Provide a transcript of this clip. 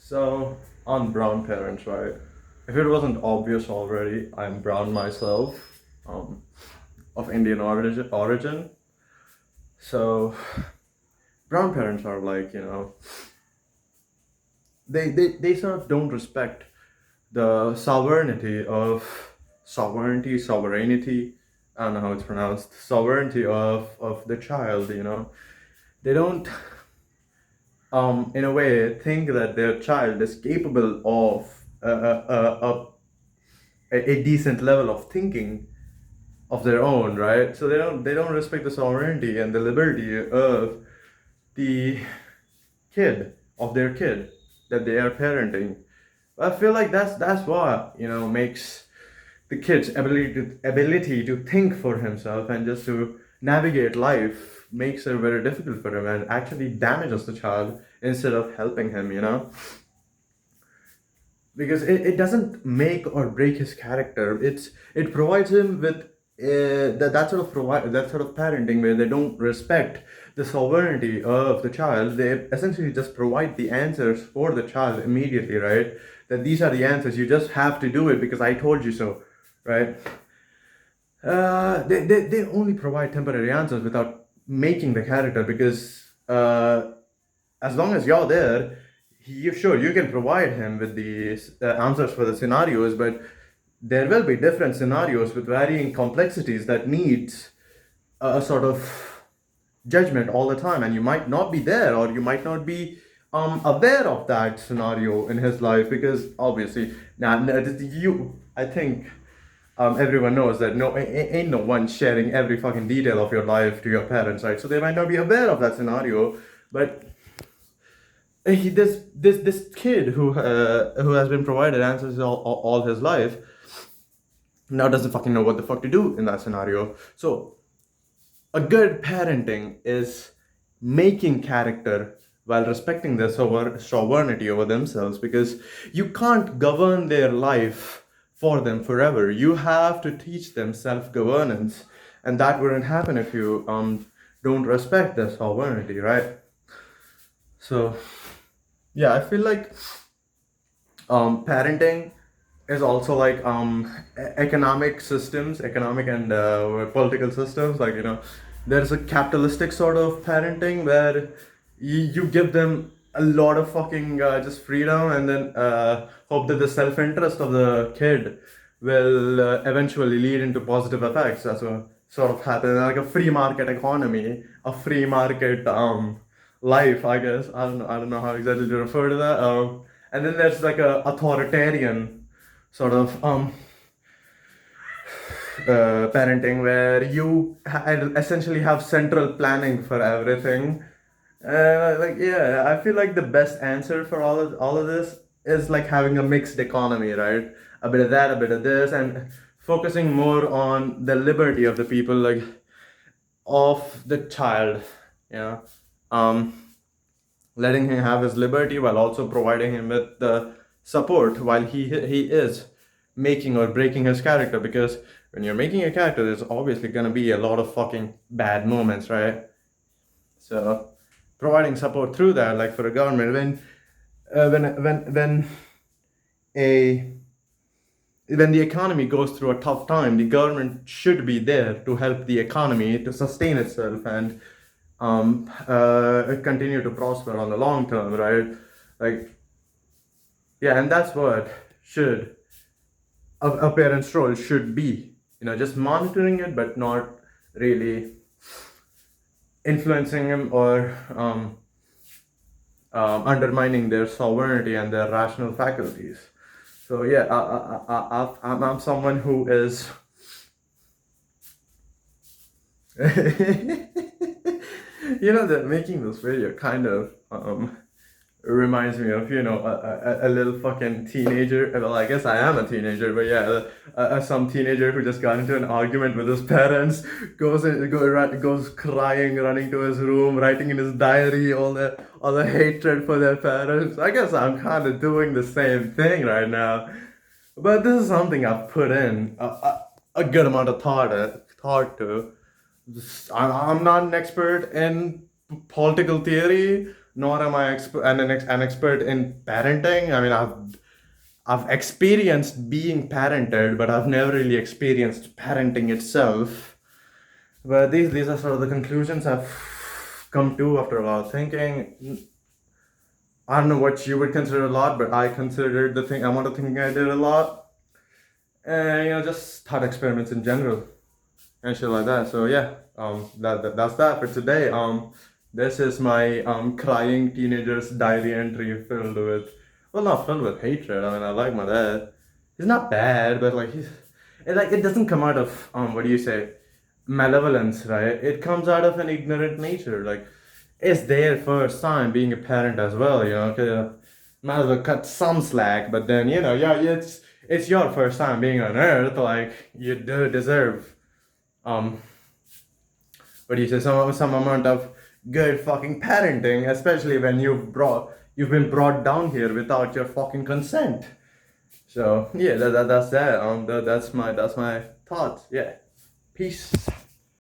So, on brown parents, right? If it wasn't obvious already, I'm brown myself, um, of Indian origin. So, brown parents are like, they sort of don't respect the sovereignty. I don't know how it's pronounced. Sovereignty of the child. They don't, in a way, think that their child is capable of a decent level of thinking of their own, right? So they don't respect the sovereignty and the liberty of the kid that they are parenting. I feel like that's what makes the kid's ability to think for himself and just to navigate life makes it very difficult for him and actually damages the child instead of helping him. Because it doesn't make or break his character. It provides him with that sort of parenting where they don't respect the sovereignty of the child. They essentially just provide the answers for the child immediately, right? That these are the answers. You just have to do it because I told you so, right? They only provide temporary answers without making the character because as long as you're there, you can provide him with the answers for the scenarios, but there will be different scenarios with varying complexities that needs a sort of judgment all the time, and you might not be there or you might not be aware of that scenario in his life because obviously now you I think everyone knows that ain't no one sharing every fucking detail of your life to your parents, right? So they might not be aware of that scenario, but this kid who has been provided answers all his life now doesn't fucking know what the fuck to do in that scenario. So a good parenting is making character while respecting their sovereignty over themselves, because you can't govern their life for them forever. You have to teach them self-governance, and that wouldn't happen if you don't respect their sovereignty, right? So yeah, I feel like parenting is also like economic and political systems. Like there's a capitalistic sort of parenting where you give them a lot of fucking just freedom, and then hope that the self-interest of the kid will eventually lead into positive effects. That's what sort of happens, like a free market economy, a free market life, I guess. I don't know how exactly to refer to that. And then there's like a authoritarian sort of parenting where you essentially have central planning for everything. Like yeah, I feel like the best answer for all of this is like having a mixed economy, right? A bit of that, a bit of this, and focusing more on the liberty of the people, like of the child, you know. Um, Letting him have his liberty while also providing him with the support while he is making or breaking his character, because when you're making a character there's obviously going to be a lot of fucking bad moments, right? So providing support through that, like for a government, when a when the economy goes through a tough time, the government should be there to help the economy to sustain itself and continue to prosper on the long term, right? Like, yeah, and that's what should a parent's role should be. Just monitoring it, but not really influencing him or undermining their sovereignty and their rational faculties. So yeah, I'm someone who is that making this video kind of reminds me of a little fucking teenager. Well, I guess I am a teenager, but yeah, some teenager who just got into an argument with his parents, goes crying, running to his room, writing in his diary all the hatred for their parents. I guess I'm kind of doing the same thing right now, but this is something I've put in a good amount of thought to. I'm not an expert in political theory. nor am I an expert in parenting. I mean, I've experienced being parented, but I've never really experienced parenting itself. But these are sort of the conclusions I've come to after a lot of thinking. I don't know what you would consider a lot, but I considered the thing I want to think I did a lot. And just thought experiments in general and shit like that. So yeah, that's that for today. This is my crying teenager's diary entry filled with, well, not filled with hatred. I mean, I like my dad. He's not bad, but like it doesn't come out of what do you say, malevolence, right? It comes out of an ignorant nature. Like it's their first time being a parent as well. Okay, might as well cut some slack, but then yeah, it's your first time being on Earth. Like you do deserve what do you say, some amount of good fucking parenting, especially when you've been brought down here without your fucking consent. So yeah, that's that. That's my thoughts. Yeah, peace.